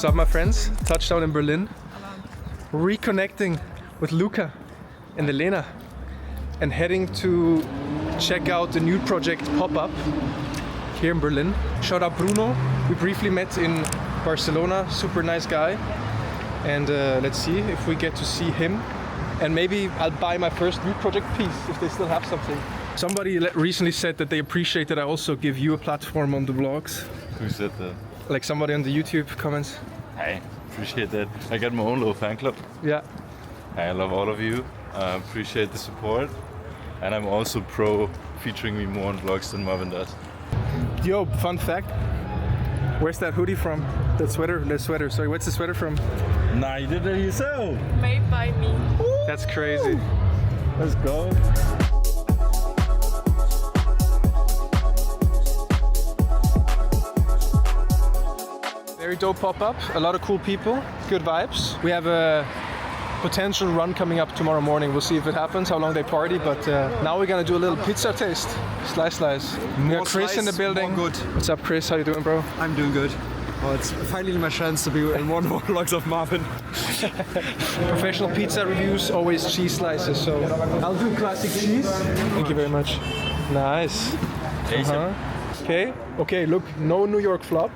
What's up, my friends? Touchdown in Berlin. Reconnecting with Luca and Elena and heading to check out the nude project pop-up here in Berlin. Shout out Bruno. We briefly met in Barcelona. Super nice guy. And let's see if we get to see him. And maybe I'll buy my first nude project piece if they still have something. Somebody recently said that they appreciate that I also give you a platform on the vlogs. Who said that? Like somebody on the YouTube comments. Hey, appreciate that. I got my own little fan club. Yeah. I love all of you. Appreciate the support. And I'm also pro featuring me more on vlogs than Marvin does. Yo, fun fact. Where's that hoodie from? That sweater. Sorry, what's the sweater from? Nah, you did it yourself. Made by me. That's crazy. Let's go. Very dope pop-up, a lot of cool people, good vibes. We have a potential run coming up tomorrow morning. We'll see if it happens, how long they party, but now we're gonna do a little pizza taste. Slice. We got Chris in the building. More good. What's up, Chris? How you doing, bro? I'm doing good. Oh, it's finally my chance to be in one more vlogs of Marvin. Professional pizza reviews, always cheese slices, so I'll do classic cheese. Thank you very much. Nice. Okay, look, no New York flop.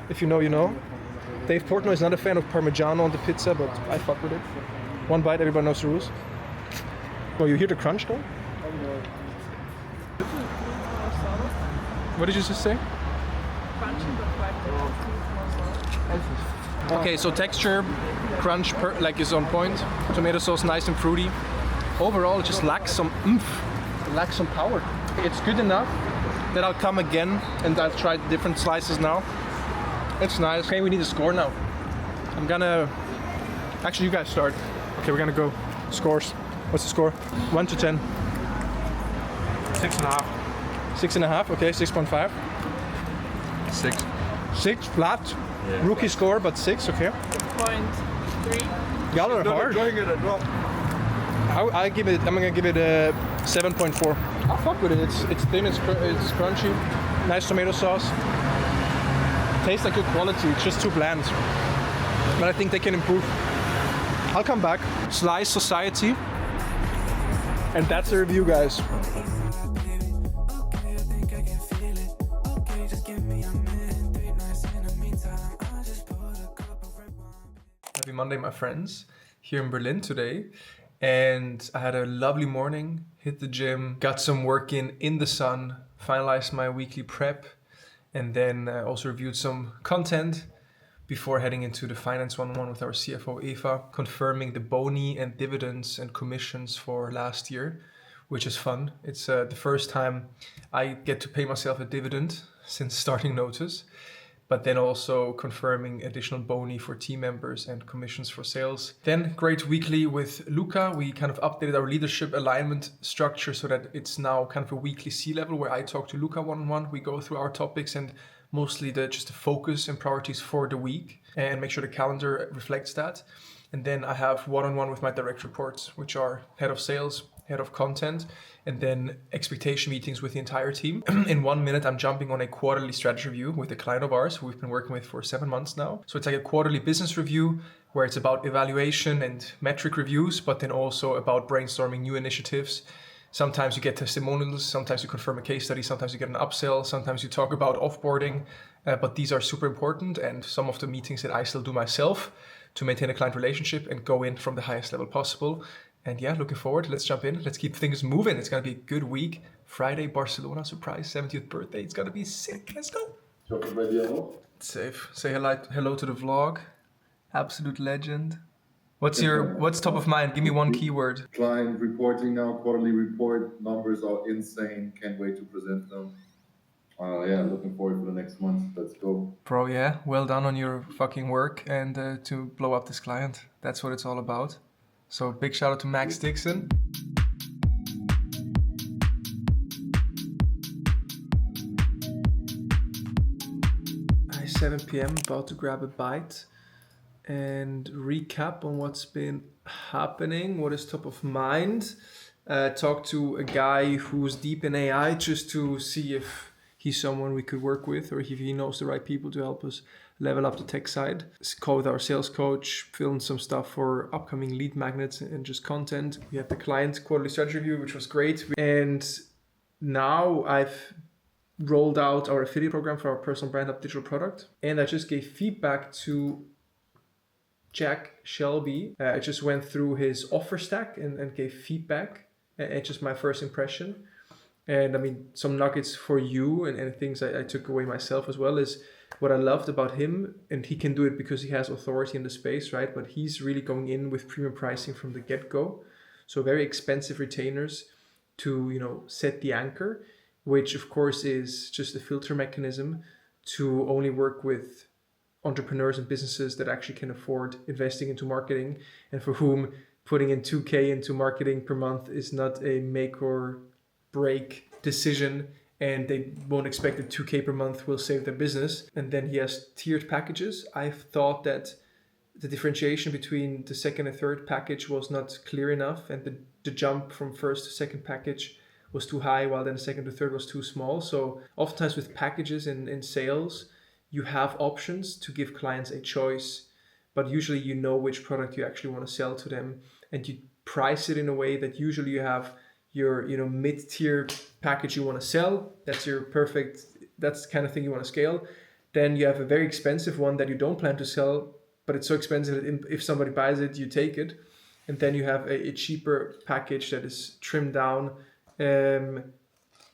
If you know, you know. Dave Portnoy is not a fan of Parmigiano on the pizza, but I fuck with it. One bite, everybody knows the rules. Oh, you hear the crunch though? What did you just say? Okay, so texture, crunch, is on point. Tomato sauce, nice and fruity. Overall, it just lacks some oomph. It lacks some power. It's good enough that I'll come again and I'll try different slices now. It's nice. Okay, we need a score now. I'm gonna... Actually, you guys start. Okay, we're gonna go. Scores. What's the score? 1 to 10. 6.5. 6.5, okay, 6.5. 6. 6, flat. Yeah. Rookie score, but 6, okay. 0.3. Y'all are hard. I'm gonna give it a 7.4. I'll fuck with it. It's thin, it's crunchy. Nice tomato sauce. Tastes like good quality, it's just too bland. But I think they can improve. I'll come back. Slice Society. And that's the review, guys. Happy Monday, my friends. Here in Berlin today. And I had a lovely morning, hit the gym, got some work in the sun, finalized my weekly prep, and then also reviewed some content before heading into the Finance 101 with our CFO Eva, confirming the boni and dividends and commissions for last year, which is fun. It's the first time I get to pay myself a dividend since starting Notice, but then also confirming additional boni for team members and commissions for sales. Then great weekly with Luca. We kind of updated our leadership alignment structure so that it's now kind of a weekly C-level where I talk to Luca one-on-one. We go through our topics and mostly just the focus and priorities for the week and make sure the calendar reflects that. And then I have one-on-one with my direct reports, which are head of sales, head of content, and then expectation meetings with the entire team. In 1 minute, I'm jumping on a quarterly strategy review with a client of ours who we've been working with for 7 months now. So it's like a quarterly business review where it's about evaluation and metric reviews, but then also about brainstorming new initiatives. Sometimes you get testimonials, sometimes you confirm a case study, sometimes you get an upsell, sometimes you talk about offboarding, but these are super important, and some of the meetings that I still do myself to maintain a client relationship and go in from the highest level possible. And yeah, looking forward. Let's jump in. Let's keep things moving. It's going to be a good week. Friday, Barcelona, surprise, 70th birthday. It's going to be sick. Let's go. Safe. Say hello to the vlog. Absolute legend. What's top of mind? Give me one keyword. Client reporting now, quarterly report. Numbers are insane. Can't wait to present them. Yeah, looking forward for the next month. Let's go. Bro, yeah. Well done on your fucking work and to blow up this client. That's what it's all about. So big shout out to Max Dixon. 7 p.m. about to grab a bite and recap on what's been happening, what is top of mind. Talk to a guy who's deep in AI just to see if he's someone we could work with or if he knows the right people to help us level up the tech side. Call with our sales coach, filmed some stuff for upcoming lead magnets and just content. We had the client quarterly strategy review, which was great. And now I've rolled out our affiliate program for our personal brand up digital product. And I just gave feedback to Jack Shelby. I just went through his offer stack and gave feedback. It's just my first impression. And I mean, some nuggets for you and things I took away myself as well is what I loved about him, and he can do it because he has authority in the space, right? But he's really going in with premium pricing from the get-go. So very expensive retainers to, set the anchor, which of course is just a filter mechanism to only work with entrepreneurs and businesses that actually can afford investing into marketing, and for whom putting in 2K into marketing per month is not a make or break decision, and they won't expect that 2K per month will save their business. And then he has tiered packages. I thought that the differentiation between the second and third package was not clear enough, and the jump from first to second package was too high, while then the second to third was too small. So oftentimes with packages in sales, you have options to give clients a choice, but usually you know which product you actually want to sell to them, and you price it in a way that usually you have your mid-tier package you want to sell. That's the kind of thing you want to scale. Then you have a very expensive one that you don't plan to sell, but it's so expensive that if somebody buys it, you take it. And then you have a cheaper package that is trimmed down,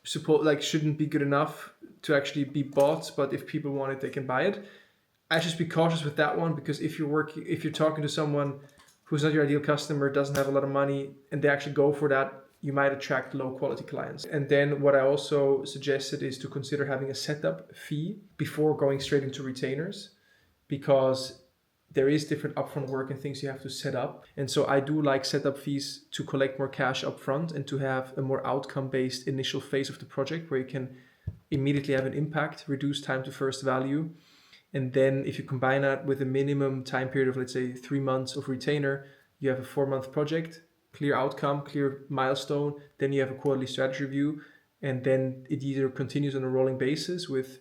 shouldn't be good enough to actually be bought, but if people want it, they can buy it. I just be cautious with that one, because if you're talking to someone who's not your ideal customer, doesn't have a lot of money, and they actually go for that, you might attract low quality clients. And then what I also suggested is to consider having a setup fee before going straight into retainers, because there is different upfront work and things you have to set up. And so I do like setup fees to collect more cash upfront and to have a more outcome-based initial phase of the project where you can immediately have an impact, reduce time to first value. And then if you combine that with a minimum time period of, let's say, 3 months of retainer, you have a 4-month project, clear outcome, clear milestone. Then you have a quarterly strategy review, and then it either continues on a rolling basis with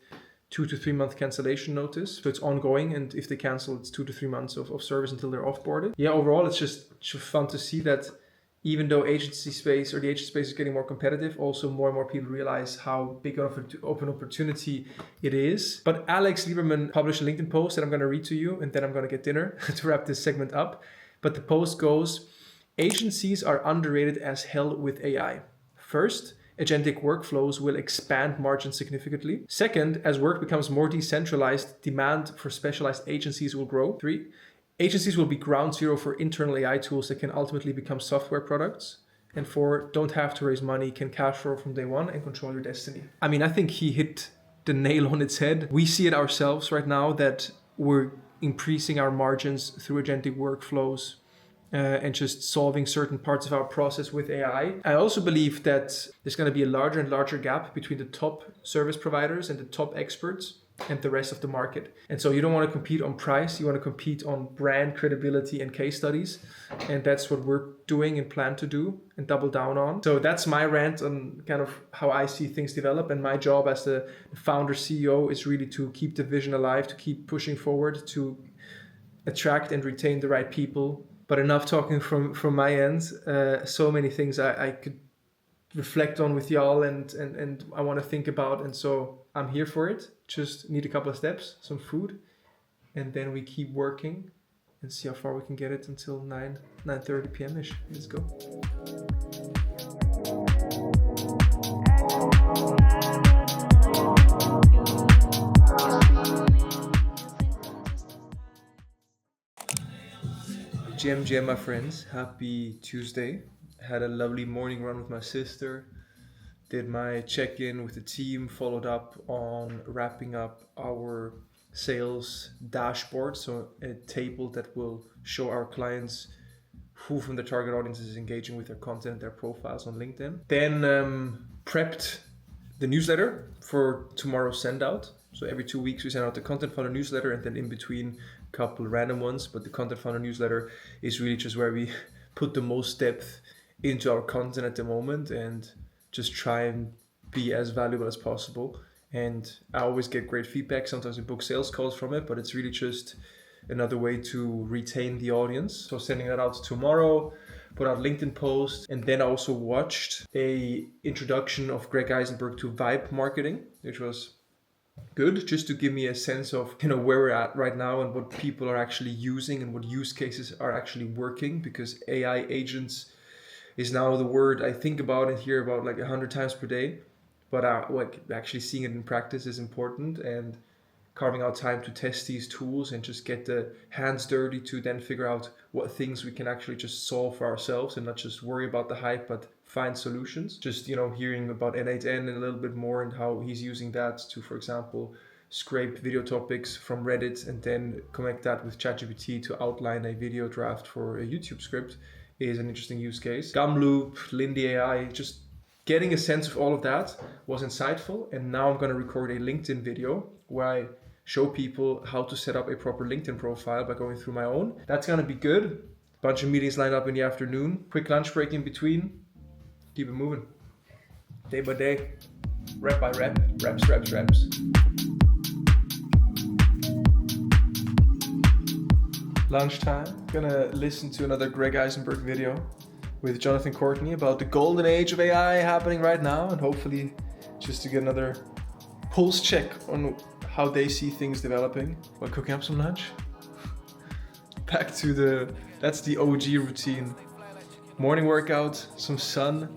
2 to 3 month cancellation notice. So it's ongoing, and if they cancel, it's 2 to 3 months of service until they're offboarded. Yeah, overall, it's just fun to see that even though the agency space is getting more competitive, also more and more people realize how big of an open opportunity it is. But Alex Lieberman published a LinkedIn post that I'm going to read to you, and then I'm going to get dinner to wrap this segment up. But the post goes, agencies are underrated as hell with AI. First, agentic workflows will expand margins significantly. Second, as work becomes more decentralized, demand for specialized agencies will grow. 3, agencies will be ground zero for internal AI tools that can ultimately become software products. And 4, don't have to raise money, can cash flow from day one and control your destiny. I mean, I think he hit the nail on its head. We see it ourselves right now that we're increasing our margins through agentic workflows and just solving certain parts of our process with AI. I also believe that there's going to be a larger and larger gap between the top service providers and the top experts and the rest of the market. And so you don't want to compete on price, you want to compete on brand credibility and case studies. And that's what we're doing and plan to do and double down on. So that's my rant on kind of how I see things develop. And my job as the founder CEO is really to keep the vision alive, to keep pushing forward, to attract and retain the right people. But enough talking from my end. So many things I could reflect on with y'all and I want to think about. And so I'm here for it. Just need a couple of steps, some food, and then we keep working and see how far we can get it until 9:30 p.m.-ish. Let's go. GM, my friends. Happy Tuesday. Had a lovely morning run with my sister. Did my check-in with the team, followed up on wrapping up our sales dashboard. So a table that will show our clients who from the target audience is engaging with their content, their profiles on LinkedIn. Then prepped the newsletter for tomorrow's send out. So every 2 weeks we send out the Content Founder newsletter, and then in between a couple random ones. But the Content Founder newsletter is really just where we put the most depth into our content at the moment and just try and be as valuable as possible. And I always get great feedback. Sometimes we book sales calls from it, but it's really just another way to retain the audience. So sending that out tomorrow, put out LinkedIn posts, and then I also watched a introduction of Greg Eisenberg to vibe marketing, which was good, just to give me a sense of where we're at right now and what people are actually using and what use cases are actually working, because AI agents is now the word I think about and hear about like 100 times per day, but like actually seeing it in practice is important, and carving out time to test these tools and just get the hands dirty to then figure out what things we can actually just solve for ourselves and not just worry about the hype, but find solutions. Just, hearing about N8N and a little bit more and how he's using that to, for example, scrape video topics from Reddit and then connect that with ChatGPT to outline a video draft for a YouTube script is an interesting use case. Gumloop, Lindy AI, just getting a sense of all of that was insightful. And now I'm going to record a LinkedIn video where I show people how to set up a proper LinkedIn profile by going through my own. That's going to be good. Bunch of meetings lined up in the afternoon. Quick lunch break in between. Keep it moving. Day by day. Rep by rep. Reps, reps, reps. Lunchtime. Gonna listen to another Greg Eisenberg video with Jonathan Courtney about the golden age of AI happening right now, and hopefully just to get another pulse check on how they see things developing while cooking up some lunch. Back to that's the OG routine. Morning workout, some sun,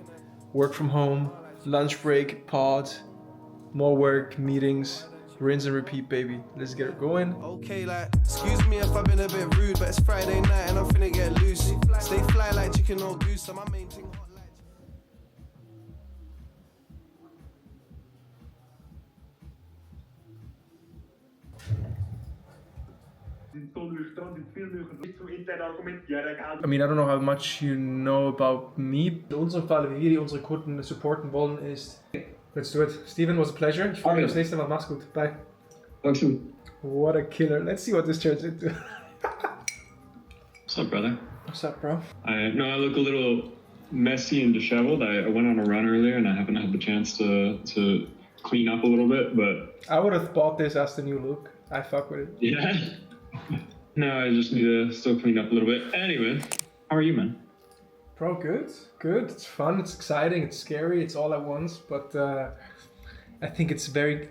work from home, lunch break, pod, more work, meetings, rinse and repeat, baby. Let's get it going. Okay, like, excuse me if I've been a bit rude, but it's Friday night and I'm finna get loose. Stay fly like chicken or goose, so my main thing hot like... I mean, I don't know how much you know about me. In unserem Fall, wie wir unsere Kunden supporten wollen, ist... Let's do it. Steven, was a pleasure. Ich freue mich aufs nächste Mal. Mach's gut. Bye. Dankeschön. What a killer. Let's see what this turns into. What's up, brother? What's up, bro? I look a little messy and disheveled. I went on a run earlier and I haven't had the chance to clean up a little bit, but... I would have bought this as the new look. I fuck with it. Yeah? No, I just need to still clean up a little bit. Anyway, how are you, man? Bro, good. Good. It's fun. It's exciting. It's scary. It's all at once. But I think it's very,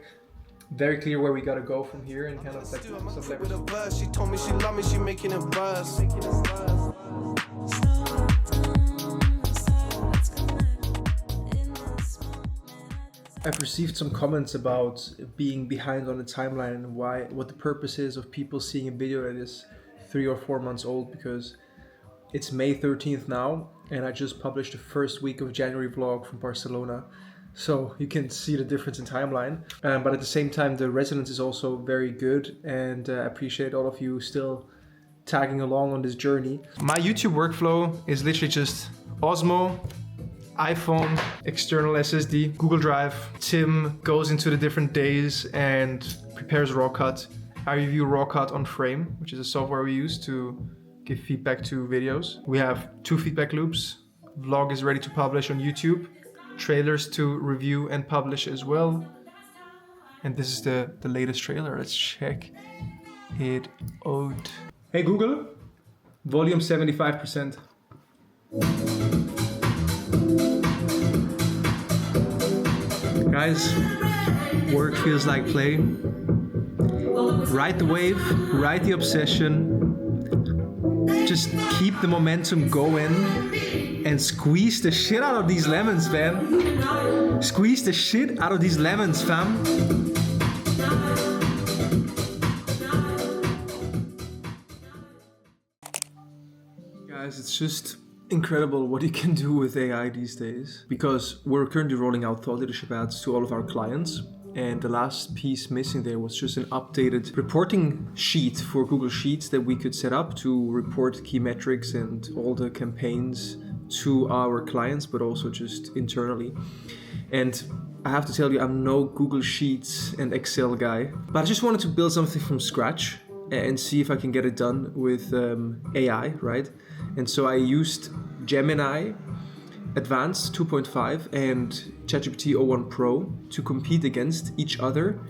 very clear where we gotta go from here and kind of like some leverage. She told me she love me, she making it buzz. I've received some comments about being behind on the timeline and what the purpose is of people seeing a video that is 3 or 4 months old, because it's May 13th now, and I just published the first week of January vlog from Barcelona. So you can see the difference in timeline. But at the same time, the resonance is also very good, and I appreciate all of you still tagging along on this journey. My YouTube workflow is literally just Osmo, iPhone, external SSD, Google Drive. Tim goes into the different days and prepares raw cut. I review raw cut on Frame, which is a software we use to give feedback to videos. We have 2 feedback loops. Vlog is ready to publish on YouTube. Trailers to review and publish as well. And this is the latest trailer. Let's check it out. Hey Google, volume 75%. Guys, work feels like play. Ride the wave, ride the obsession. Just keep the momentum going and squeeze the shit out of these lemons, man. Squeeze the shit out of these lemons, fam. Guys, it's just incredible what you can do with AI these days, because we're currently rolling out thought leadership ads to all of our clients. And the last piece missing there was just an updated reporting sheet for Google Sheets that we could set up to report key metrics and all the campaigns to our clients, but also just internally. And I have to tell you, I'm no Google Sheets and Excel guy, but I just wanted to build something from scratch and see if I can get it done with AI, right? And so I used Gemini Advanced 2.5 and ChatGPT o1 Pro to compete against each other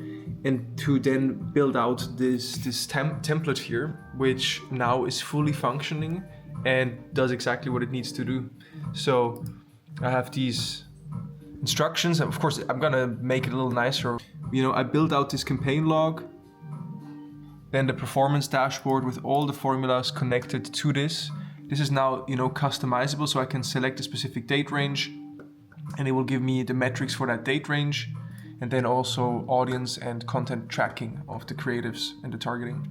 and to then build out this template here, which now is fully functioning and does exactly what it needs to do. So I have these instructions, and of course I'm gonna make it a little nicer. You know, I built out this campaign log, then the performance dashboard with all the formulas connected to this. This is now, you know, customizable, so I can select a specific date range and it will give me the metrics for that date range, and then also audience and content tracking of the creatives and the targeting.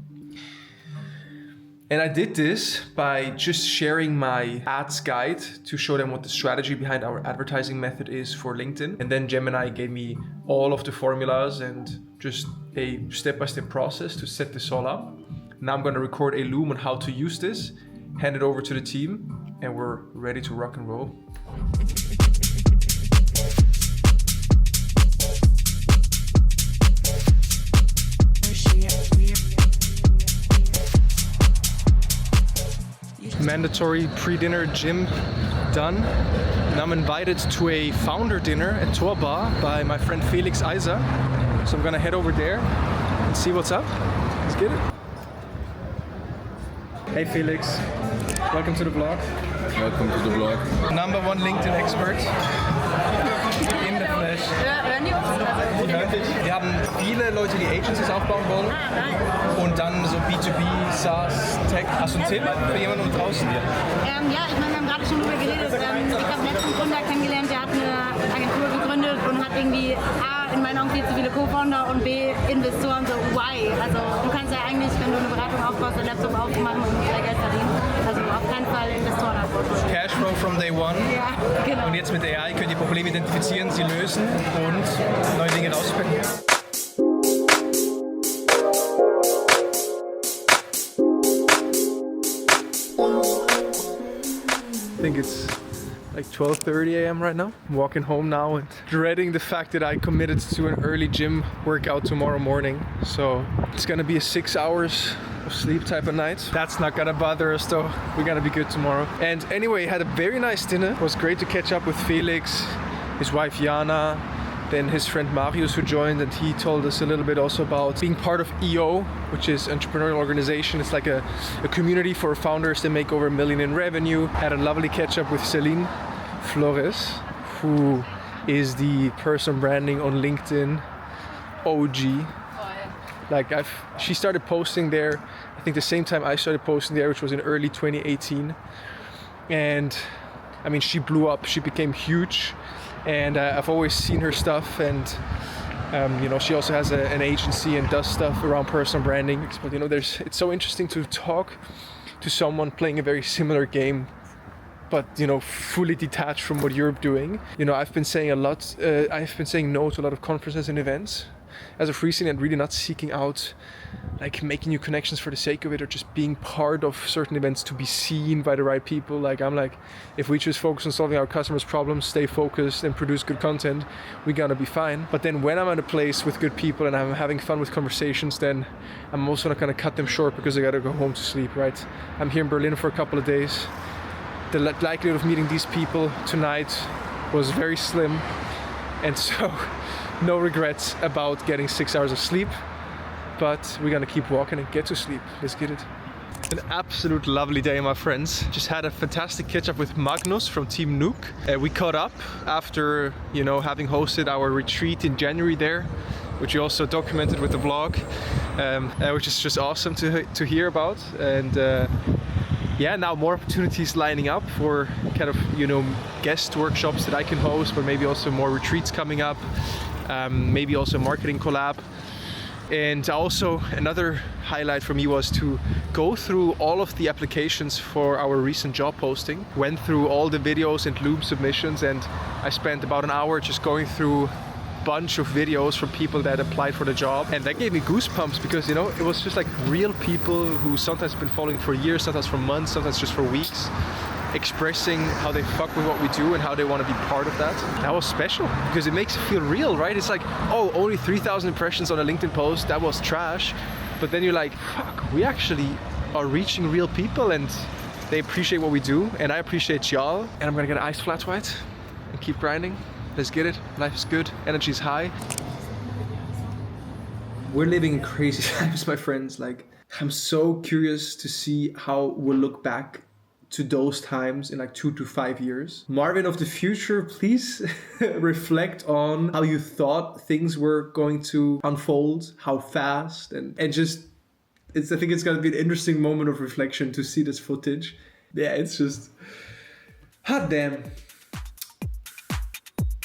And I did this by just sharing my ads guide to show them what the strategy behind our advertising method is for LinkedIn. And then Gemini gave me all of the formulas and just a step-by-step process to set this all up. Now I'm gonna record a loom on how to use this, hand it over to the team, and we're ready to rock and roll. Mandatory pre-dinner gym done. Now I'm invited to a founder dinner at Tor Bar by my friend Felix, Eyser. So I'm gonna head over there and see what's up. Let's get it. Hey Felix, welcome to the vlog. Welcome to the vlog. Number one LinkedIn expert in the flesh. Hören die uns? Wir haben viele Leute, die Agencies aufbauen wollen und dann so B2B, SaaS, Tech. Hast du einen Tipp für jemanden draußen? Ja, ich meine, wir haben gerade schon drüber geredet. Ich habe letzten Gründer kennengelernt, der hat eine Agentur gegründet und hat irgendwie A, in meinen Augen viel zu viele Co-Founder und B, Investoren. So, why? Also du kannst ja eigentlich, wenn du eine Beratung aufbaust, dein Laptop aufmachen und mehr Geld verdienen. Also auf keinen Fall Investoren aufbauen. Cashflow from day one. Ja, genau. Und jetzt mit AI könnt ihr Probleme identifizieren, sie lösen und neue Dinge rausfinden. I think it's like 12:30 a.m. right now. I'm walking home now and dreading the fact that I committed to an early gym workout tomorrow morning. So it's gonna be a 6 hours of sleep type of night. That's not gonna bother us though. We're gonna be good tomorrow. And anyway, had a very nice dinner. It was great to catch up with Felix, his wife Jana, then his friend Marius who joined, and he told us a little bit also about being part of EO, which is entrepreneurial organization. It's like a community for founders that make over $1 million in revenue. Had a lovely catch up with Celine, Flores, who is the person branding on LinkedIn, OG. Like she started posting there, I think the same time I started posting there, which was in early 2018. And I mean, she blew up, she became huge. And I've always seen her stuff, and you know, she also has an agency and does stuff around personal branding. But you know, it's so interesting to talk to someone playing a very similar game, but you know, fully detached from what you're doing. You know, I've been saying no to a lot of conferences and events as a freelancer, and really not seeking out like making new connections for the sake of it, or just being part of certain events to be seen by the right people. Like I'm like, if we just focus on solving our customers' problems, stay focused and produce good content, we're gonna be fine. But then when I'm at a place with good people and I'm having fun with conversations, then I'm also not gonna cut them short because I gotta go home to sleep, right? I'm here in Berlin for a couple of days. The likelihood of meeting these people tonight was very slim, and so no regrets about getting 6 hours of sleep. But we're gonna keep walking and get to sleep. Let's get it. An absolute lovely day, my friends. Just had a fantastic catch up with Magnus from Team Nuke. We caught up after, you know, having hosted our retreat in January there, which we also documented with the vlog, which is just awesome to hear about. And yeah, now more opportunities lining up for kind of, you know, guest workshops that I can host, but maybe also more retreats coming up, maybe also a marketing collab. And also another highlight for me was to go through all of the applications for our recent job posting. Went through all the videos and loom submissions, and I spent about an hour just going through a bunch of videos from people that applied for the job. And that gave me goosebumps because, you know, it was just like real people who sometimes have been following for years, sometimes for months, sometimes just for weeks, expressing how they fuck with what we do and how they want to be part of that. That was special because it makes it feel real, right? It's like, oh, only 3,000 impressions on a LinkedIn post, that was trash. But then you're like, fuck, we actually are reaching real people, and They appreciate what we do, and I appreciate y'all. And I'm gonna get an iced flat white and keep grinding. Let's get it. Life is good. Energy is high. We're living in crazy times, my friends. Like, I'm so curious to see how we'll look back to those times in like 2 to 5 years. Marvin of the future, please reflect on how you thought things were going to unfold, how fast, and just, I think it's gonna be an interesting moment of reflection to see this footage. Yeah, it's just, hot damn.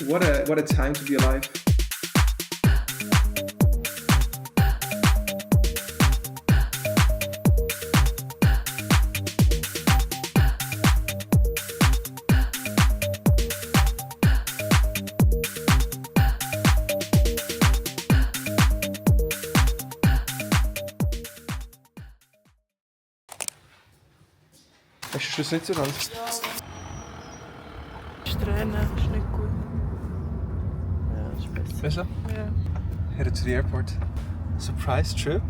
What a time to be alive. Hast du schon sitzen oder? Tränen, ist nicht gut. Ja, ist besser. Besser? Ja. Headed to the airport. Surprise trip.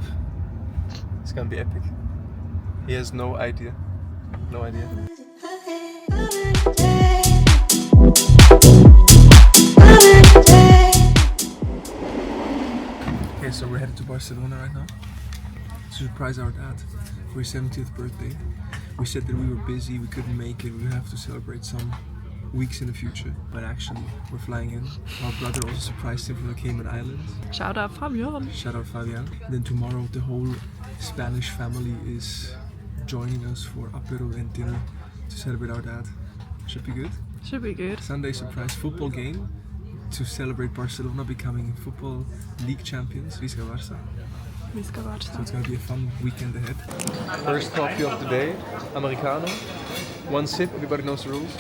It's gonna be epic. He has no idea. No idea. Okay, so we're headed to Barcelona right now to surprise our dad for his 70th birthday. We said that we were busy, we couldn't make it, we would have to celebrate some weeks in the future. But actually, we're flying in. Our brother also surprised him from the Cayman Islands. Shout out Fabian. Shout out Fabian. Then tomorrow the whole Spanish family is joining us for apero and dinner to celebrate our dad. Should be good. Should be good. Sunday surprise football game to celebrate Barcelona becoming football league champions. Visca Barça. So it's gonna be a fun weekend ahead. First coffee of the day, Americano. One sip, everybody knows the rules.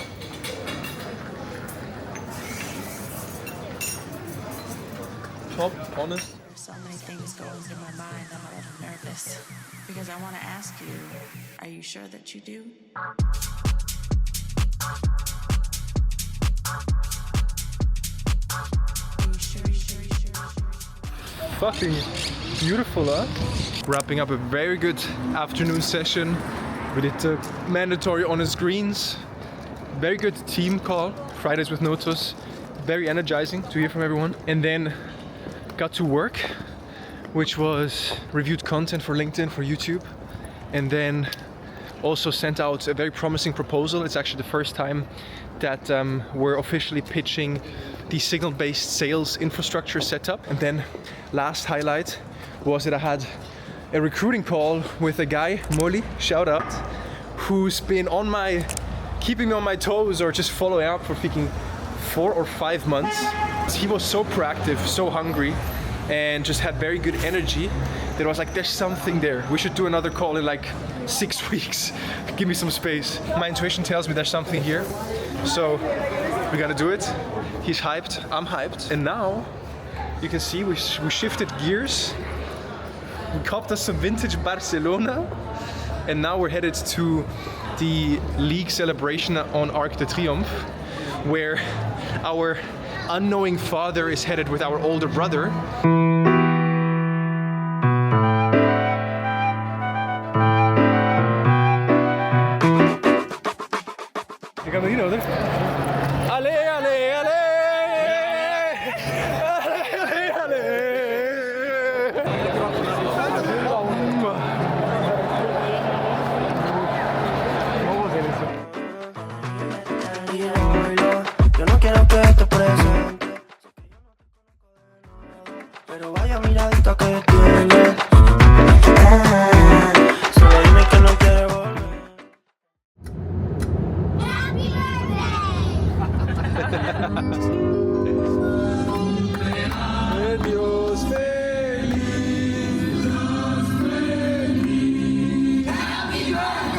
Top, honest. There's so many things going through my mind, I'm a little nervous. Because I want to ask you, are you sure that you do? Are you sure? Fucking beautiful, huh? Wrapping up a very good afternoon session. We did the mandatory honest greens. Very good team call. Fridays with Notos. Very energizing to hear from everyone. And then got to work, which was reviewed content for LinkedIn, for YouTube. And then also sent out a very promising proposal. It's actually the first time that we're officially pitching the signal-based sales infrastructure setup. And then last highlight was that I had a recruiting call with a guy, Molly, shout out, who's been keeping me on my toes or just following up for freaking 4 or 5 months. He was so proactive, so hungry, and just had very good energy that I was like, there's something there. We should do another call in like 6 weeks. Give me some space. My intuition tells me there's something here. So we gotta do it. He's hyped, I'm hyped. And now you can see we shifted gears. We copped us some vintage Barcelona. And now we're headed to the league celebration on Arc de Triomphe, where our unknowing father is headed with our older brother. Ik kan er niet nodig. Allee, allee, allee! Allee, allee, allee! Yo no quiero que estés presente, pero vaya miradita que tienes. Solo dime que no quieres volver. Dios feliz, Dios feliz. Happy birthday!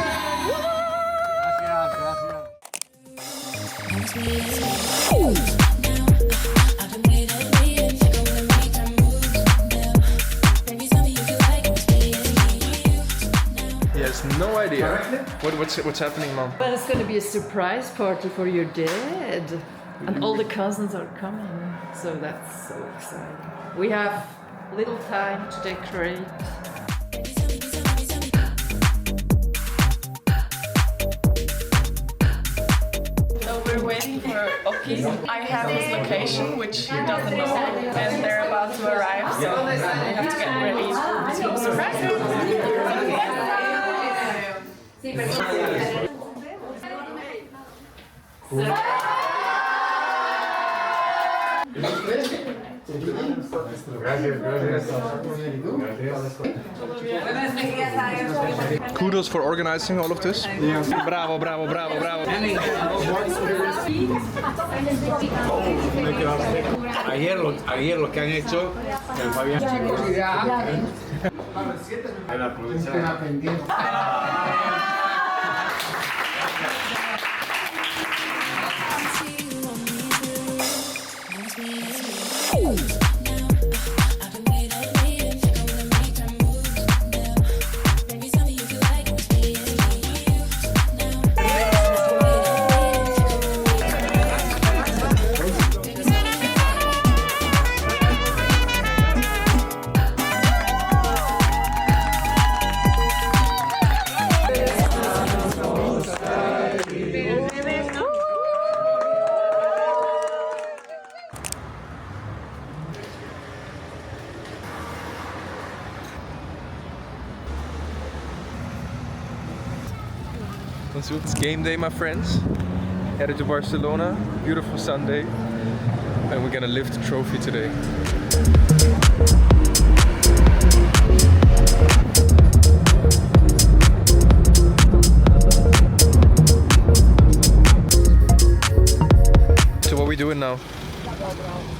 He has no idea. What's happening, Mom? Well, it's going to be a surprise party for your dad. And all the cousins are coming. So that's so exciting. We have little time to decorate. waiting for Oki. I have his location, which he doesn't know, and they're about to arrive, so we have to get ready to surprise him. Kudos for organizing all of this. Yeah. Bravo, bravo, bravo, bravo. Ayer lo que han hecho, Fabián. It's game day, my friends. Headed to Barcelona. Beautiful Sunday. And we're gonna lift the trophy today. So what are we doing now?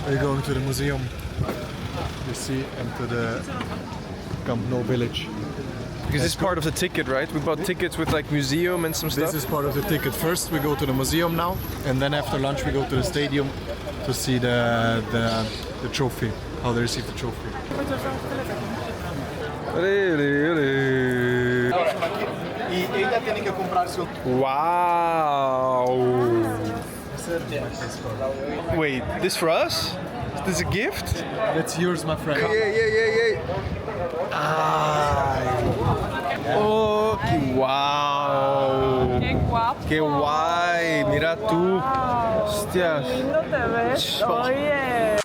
We're going to the museum, you see, and to the Camp Nou village. Because it's part of the ticket, right? We bought tickets with like museum and some stuff. This is part of the ticket. First we go to the museum now, and then after lunch we go to the stadium to see the trophy, how they receive the trophy. Wow! Wait, this for us? Is this a gift? That's yours, my friend. Yeah. Oh, que wow! Qué guapo. ¡Qué guay! Mira tú. Hostias. Lindo te ves. Oye.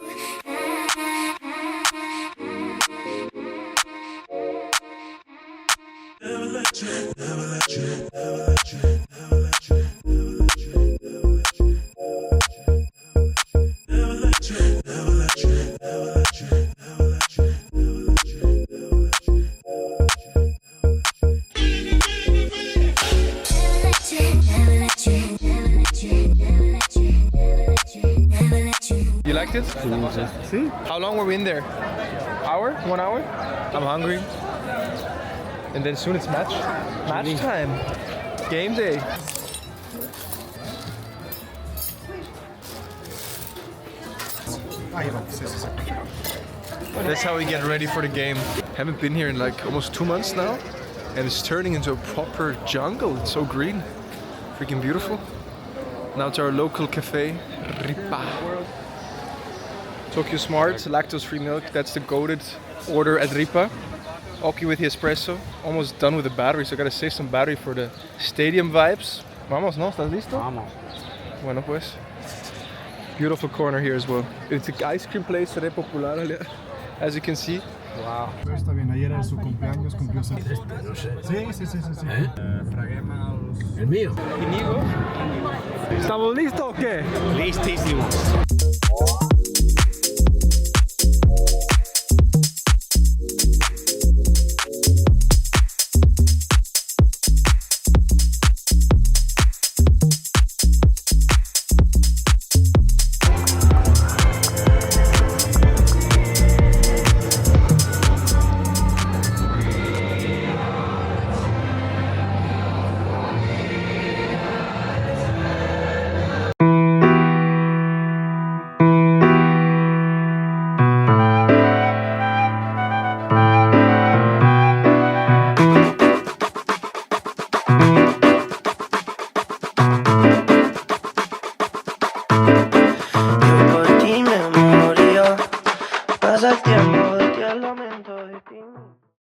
You liked it? See? How long were we in there? Hour? 1 hour? I'm hungry. And then soon it's match time. Game day. That's how we get ready for the game. Haven't been here in like almost 2 months now, and it's turning into a proper jungle. It's so green, freaking beautiful. Now to our local cafe, Ripa. Tokyo Smart, lactose-free milk. That's the goated order at Ripa. Oki with the espresso. Almost done with the battery, so I gotta save some battery for the stadium vibes. Vamos, ¿no? ¿Estás listo? Vamos. Bueno, pues. Beautiful corner here as well. It's an ice cream place, very popular, as you can see. Wow. Está bien, ayer era su cumpleaños, cumplió 60. Sí. El mío. ¿Estamos listos o qué? Listísimos.